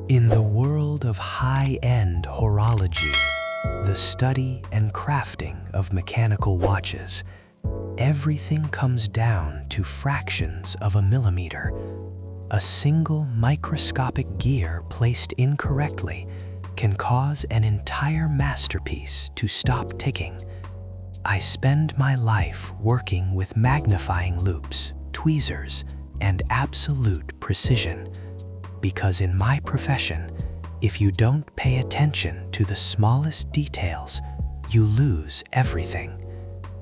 In the world of high-end horology, the study and crafting of mechanical watches, everything comes down to fractions of a millimeter. A single microscopic gear placed incorrectly can cause an entire masterpiece to stop ticking. I spend my life working with magnifying loupes, tweezers, and absolute precision. Because in my profession, if you don't pay attention to the smallest details, you lose everything.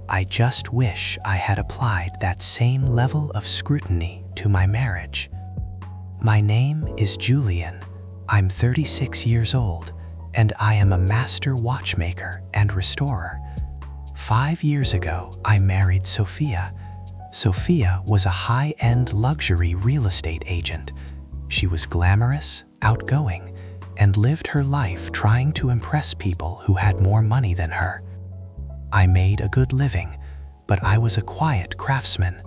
I just wish I had applied that same level of scrutiny to my marriage. My name is Julian. I'm 36 years old, and I am a master watchmaker and restorer. 5 years ago, I married Sophia. Sophia was a high-end luxury real estate agent. She was glamorous, outgoing, and lived her life trying to impress people who had more money than her. I made a good living, but I was a quiet craftsman.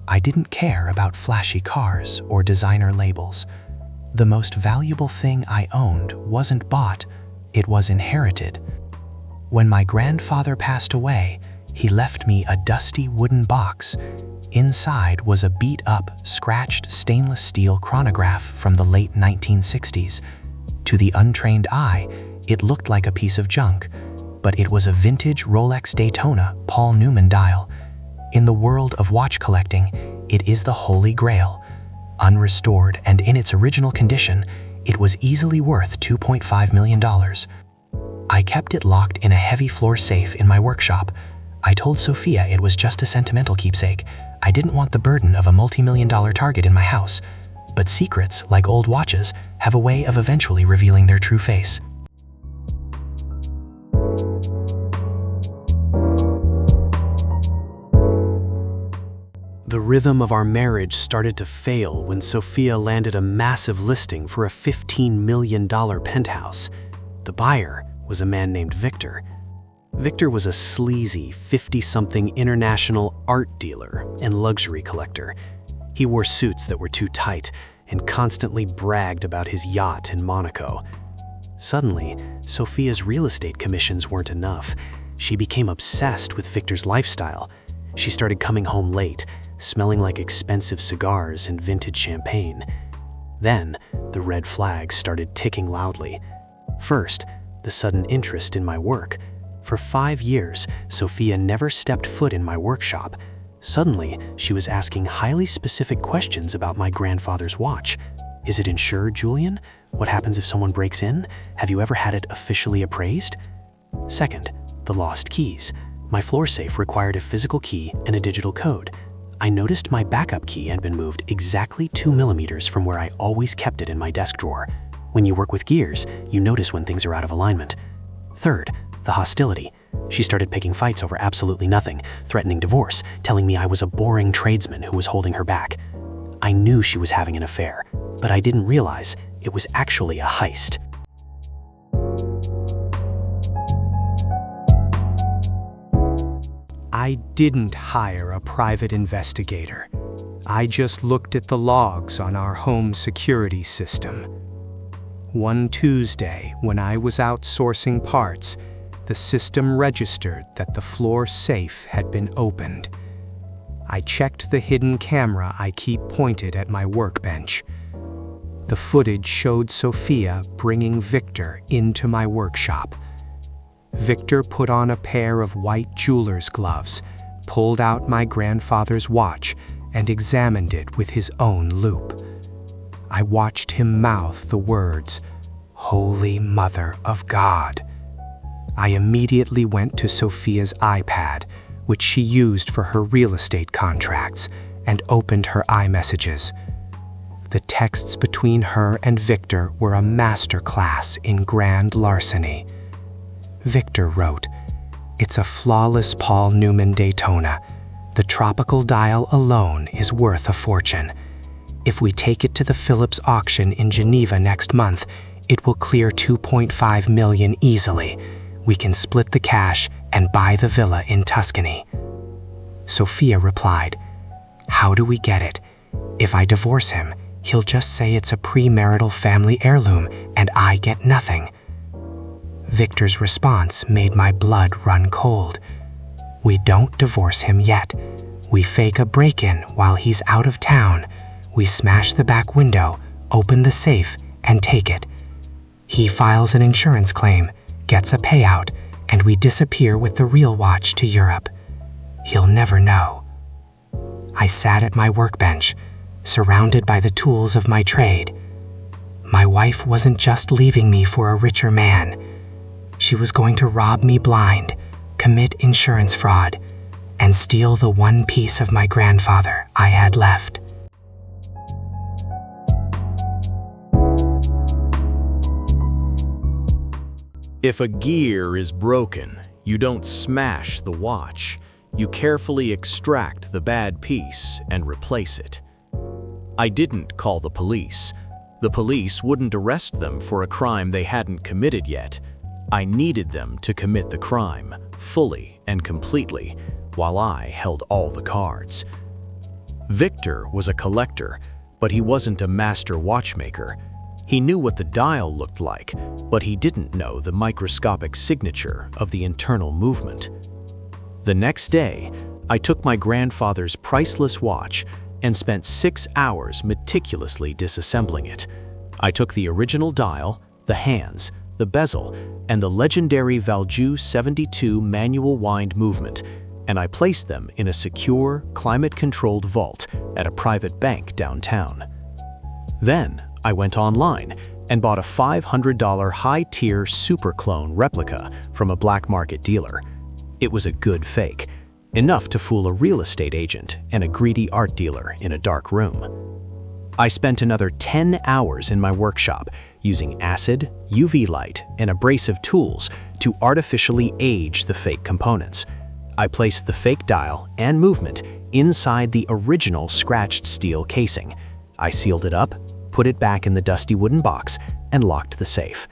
I didn't care about flashy cars or designer labels. The most valuable thing I owned wasn't bought, it was inherited. When my grandfather passed away, he left me a dusty wooden box. Inside was a beat-up, scratched stainless steel chronograph from the late 1960s. To the untrained eye, it looked like a piece of junk, but it was a vintage Rolex Daytona Paul Newman dial. In the world of watch collecting, it is the holy grail. Unrestored and in its original condition, it was easily worth $2.5 million. I kept it locked in a heavy floor safe in my workshop. I told Sophia it was just a sentimental keepsake. I didn't want the burden of a multi-million-dollar target in my house. But secrets, like old watches, have a way of eventually revealing their true face. The rhythm of our marriage started to fail when Sophia landed a massive listing for a $15 million penthouse. The buyer was a man named Victor. Victor was a sleazy, 50-something international art dealer and luxury collector. He wore suits that were too tight and constantly bragged about his yacht in Monaco. Suddenly, Sophia's real estate commissions weren't enough. She became obsessed with Victor's lifestyle. She started coming home late, smelling like expensive cigars and vintage champagne. Then, the red flags started ticking loudly. First, the sudden interest in my work. For 5 years, Sophia never stepped foot in my workshop. Suddenly, she was asking highly specific questions about my grandfather's watch. Is it insured, Julian? What happens if someone breaks in? Have you ever had it officially appraised? Second, the lost keys. My floor safe required a physical key and a digital code. I noticed my backup key had been moved exactly 2 millimeters from where I always kept it in my desk drawer. When you work with gears, you notice when things are out of alignment. Third, the hostility. She started picking fights over absolutely nothing, threatening divorce, telling me I was a boring tradesman who was holding her back. I knew she was having an affair, but I didn't realize it was actually a heist. I didn't hire a private investigator. I just looked at the logs on our home security system. One Tuesday, when I was outsourcing parts, the system registered that the floor safe had been opened. I checked the hidden camera I keep pointed at my workbench. The footage showed Sophia bringing Victor into my workshop. Victor put on a pair of white jeweler's gloves, pulled out my grandfather's watch, and examined it with his own loupe. I watched him mouth the words, "Holy Mother of God." I immediately went to Sophia's iPad, which she used for her real estate contracts, and opened her iMessages. The texts between her and Victor were a masterclass in grand larceny. Victor wrote, "It's a flawless Paul Newman Daytona. The tropical dial alone is worth a fortune. If we take it to the Phillips auction in Geneva next month, it will clear $2.5 million easily. We can split the cash and buy the villa in Tuscany." Sophia replied, "How do we get it? If I divorce him, He'll just say it's a premarital family heirloom and I get nothing. Victor's response made my blood run cold. We don't divorce him yet. We fake a break-in while he's out of town. We smash the back window, open the safe, and take it. He files an insurance claim, gets a payout, and we disappear with the real watch to Europe. He'll never know. I sat at my workbench, surrounded by the tools of my trade. My wife wasn't just leaving me for a richer man. She was going to rob me blind, commit insurance fraud, and steal the one piece of my grandfather I had left. If a gear is broken, you don't smash the watch. You carefully extract the bad piece and replace it. I didn't call the police. The police wouldn't arrest them for a crime they hadn't committed yet. I needed them to commit the crime, fully and completely, while I held all the cards. Victor was a collector, but he wasn't a master watchmaker. He knew what the dial looked like, but he didn't know the microscopic signature of the internal movement. The next day, I took my grandfather's priceless watch and spent 6 hours meticulously disassembling it. I took the original dial, the hands, the bezel, and the legendary Valjoux 72 manual wind movement, and I placed them in a secure, climate-controlled vault at a private bank downtown. Then, I went online and bought a $500 high-tier super clone replica from a black market dealer. It was a good fake, enough to fool a real estate agent and a greedy art dealer in a dark room. I spent another 10 hours in my workshop using acid, UV light, and abrasive tools to artificially age the fake components. I placed the fake dial and movement inside the original scratched steel casing. I sealed it up, put it back in the dusty wooden box, and locked the safe.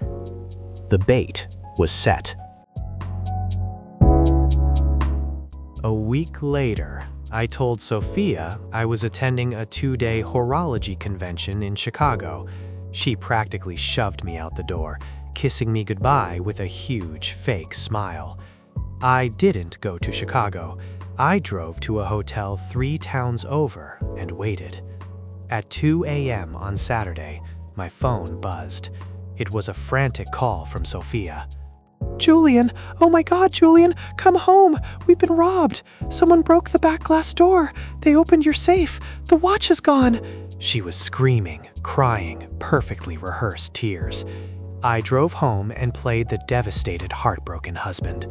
The bait was set. A week later, I told Sophia I was attending a 2-day horology convention in Chicago. She practically shoved me out the door, kissing me goodbye with a huge fake smile. I didn't go to Chicago. I drove to a hotel 3 towns over and waited. At 2 a.m. on Saturday, my phone buzzed. It was a frantic call from Sophia. "Julian, oh my God, Julian, come home. We've been robbed. Someone broke the back glass door. They opened your safe. The watch is gone." She was screaming, crying, perfectly rehearsed tears. I drove home and played the devastated, heartbroken husband.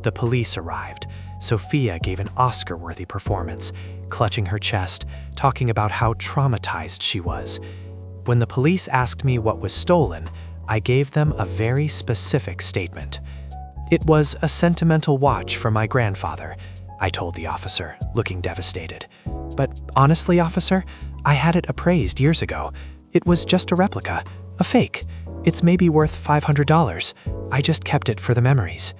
The police arrived. Sophia gave an Oscar-worthy performance, clutching her chest, talking about how traumatized she was. When the police asked me what was stolen, I gave them a very specific statement. "It was a sentimental watch for my grandfather," I told the officer, looking devastated. "But honestly, officer, I had it appraised years ago. It was just a replica, a fake. It's maybe worth $500. I just kept it for the memories."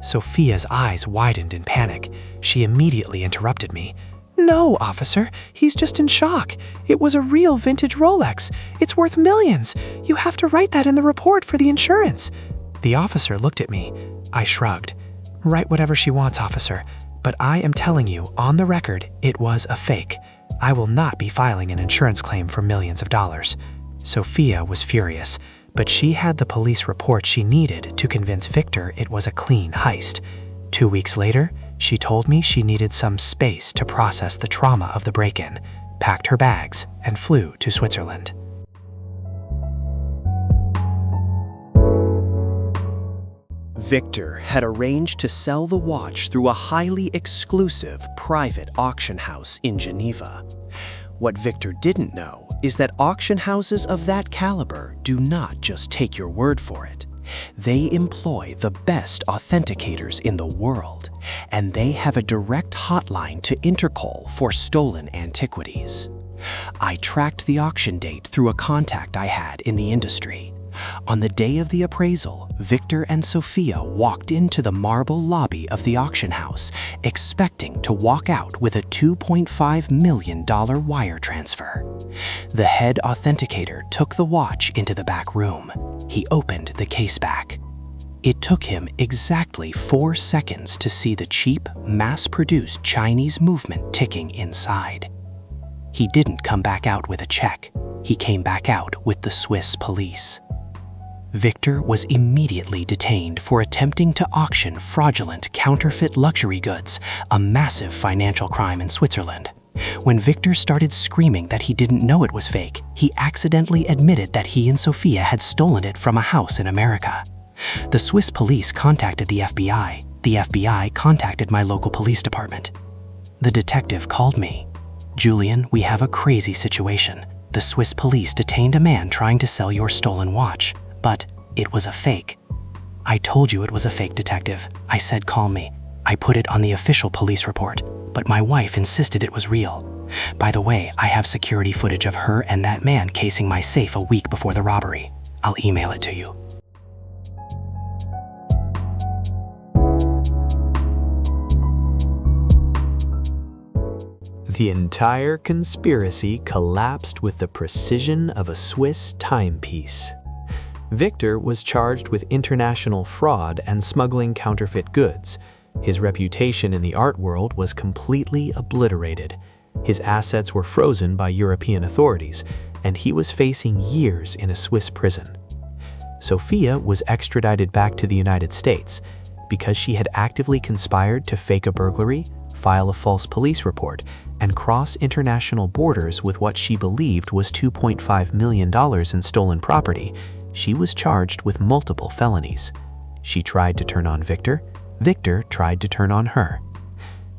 Sophia's eyes widened in panic. She immediately interrupted me. "No, officer, he's just in shock. It was a real vintage Rolex. It's worth millions. You have to write that in the report for the insurance." The officer looked at me. I shrugged. "Write whatever she wants, officer, but I am telling you, on the record, it was a fake. I will not be filing an insurance claim for millions of dollars." Sophia was furious, but she had the police report she needed to convince Victor it was a clean heist. 2 weeks later, she told me she needed some space to process the trauma of the break-in, packed her bags, and flew to Switzerland. Victor had arranged to sell the watch through a highly exclusive private auction house in Geneva. What Victor didn't know is that auction houses of that caliber do not just take your word for it. They employ the best authenticators in the world, and they have a direct hotline to Interpol for stolen antiquities. I tracked the auction date through a contact I had in the industry. On the day of the appraisal, Victor and Sophia walked into the marble lobby of the auction house, expecting to walk out with a $2.5 million wire transfer. The head authenticator took the watch into the back room. He opened the case back. It took him exactly 4 seconds to see the cheap, mass-produced Chinese movement ticking inside. He didn't come back out with a check. He came back out with the Swiss police. Victor was immediately detained for attempting to auction fraudulent counterfeit luxury goods, a massive financial crime in Switzerland. When Victor started screaming that he didn't know it was fake, he accidentally admitted that he and Sophia had stolen it from a house in America. The Swiss police contacted the FBI. The FBI contacted my local police department. The detective called me. "Julian, we have a crazy situation. The Swiss police detained a man trying to sell your stolen watch, but it was a fake." "I told you it was a fake, detective," I said calmly. "I put it on the official police report, but my wife insisted it was real. By the way, I have security footage of her and that man casing my safe a week before the robbery. I'll email it to you." The entire conspiracy collapsed with the precision of a Swiss timepiece. Victor was charged with international fraud and smuggling counterfeit goods. His reputation in the art world was completely obliterated. His assets were frozen by European authorities, and he was facing years in a Swiss prison. Sophia was extradited back to the United States because she had actively conspired to fake a burglary, file a false police report, and cross international borders with what she believed was $2.5 million in stolen property. She was charged with multiple felonies. She tried to turn on Victor. Victor tried to turn on her.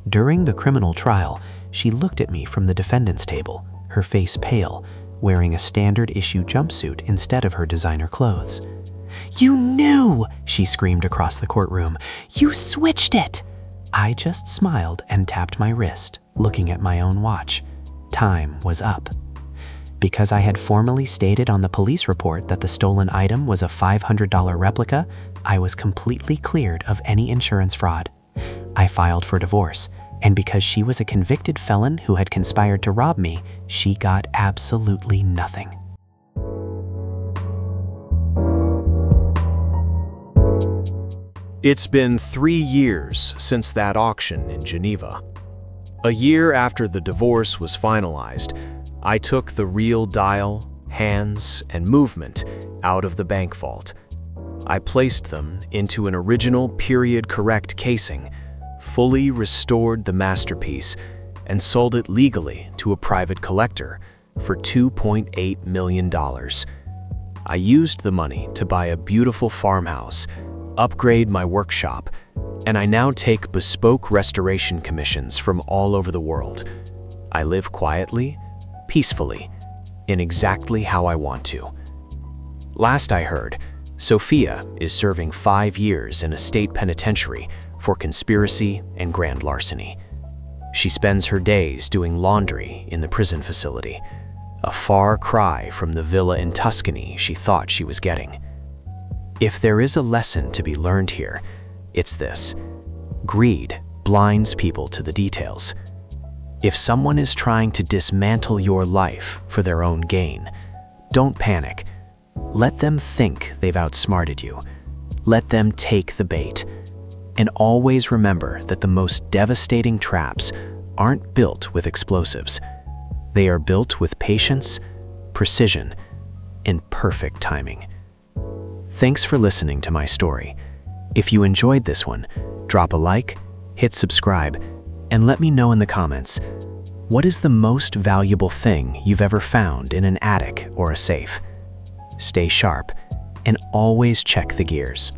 During the criminal trial, she looked at me from the defendant's table, her face pale, wearing a standard issue jumpsuit instead of her designer clothes. "You knew!" she screamed across the courtroom. "You switched it!" I just smiled and tapped my wrist, looking at my own watch. Time was up. Because I had formally stated on the police report that the stolen item was a $500 replica, I was completely cleared of any insurance fraud. I filed for divorce, and because she was a convicted felon who had conspired to rob me, she got absolutely nothing. It's been 3 years since that auction in Geneva. A year after the divorce was finalized, I took the real dial, hands, and movement out of the bank vault. I placed them into an original period-correct casing, fully restored the masterpiece, and sold it legally to a private collector for $2.8 million. I used the money to buy a beautiful farmhouse, upgrade my workshop, and I now take bespoke restoration commissions from all over the world. I live quietly, peacefully, in exactly how I want to. Last I heard, Sophia is serving 5 years in a state penitentiary for conspiracy and grand larceny. She spends her days doing laundry in the prison facility, a far cry from the villa in Tuscany she thought she was getting. If there is a lesson to be learned here, it's this: greed blinds people to the details. If someone is trying to dismantle your life for their own gain, don't panic. Let them think they've outsmarted you. Let them take the bait. And always remember that the most devastating traps aren't built with explosives. They are built with patience, precision, and perfect timing. Thanks for listening to my story. If you enjoyed this one, drop a like, hit subscribe, and let me know in the comments, what is the most valuable thing you've ever found in an attic or a safe? Stay sharp and always check the gears.